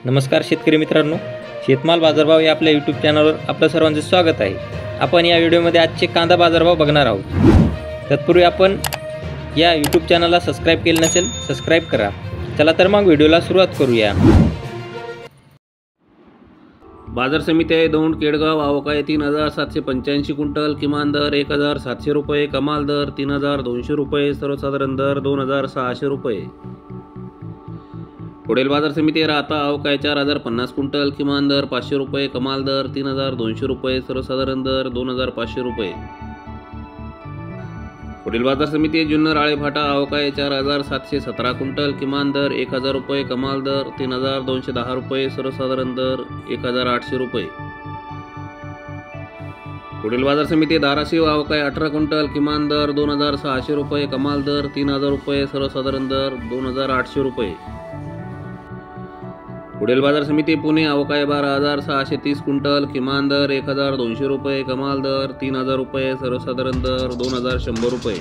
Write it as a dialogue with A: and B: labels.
A: नमस्कार शेतकरी मित्रांनो, शेतमाल बाजारभाव या आपल्या यूट्यूब चॅनलवर आपलं सर्वांचे स्वागत आहे। आपण या व्हिडिओमध्ये आजचे कांदा बाजारभाव बघणार आहोत। तत्पूर्वी आपण या यूट्यूब चॅनलला सबस्क्राइब केले नसेल सबस्क्राइब करा। चला तर मग व्हिडिओला सुरुवात करूया।
B: बाजार समिती आहे दौंड केडगाव आवकाय 3785 क्विंटल, किमान दर 1700 रुपये, कमाल दर 3200 रुपये, सर्वसाधारण दर 2600 रुपये। पुढील बाजार समिती राहता आवकाय 4050 क्विंटल, किमान दर 500 रुपये, कमाल दर 3200 रुपये, सर्वसाधारण दर 2500 रुपये। पुढील बाजार समिती जुन्नर आळेफाटा आवकाय 4717 क्विंटल, किमान दर 1000 रुपये, कमाल दर 3210 रुपये, सर्वसाधारण दर 1800 रुपये। पुढील बाजार समिती धाराशिव आवकाय 18 क्विंटल, किमान दर 2600 रुपये, कमाल दर 3000 रुपये, सर्वसाधारण दर 2800 रुपये। पुढील बाजार समिती पुणे आवकाय 12630 क्विंटल, किमान दर 1200 रुपये, कमाल दर 3000 रुपये, सर्वसाधारण दर 2100 रुपये।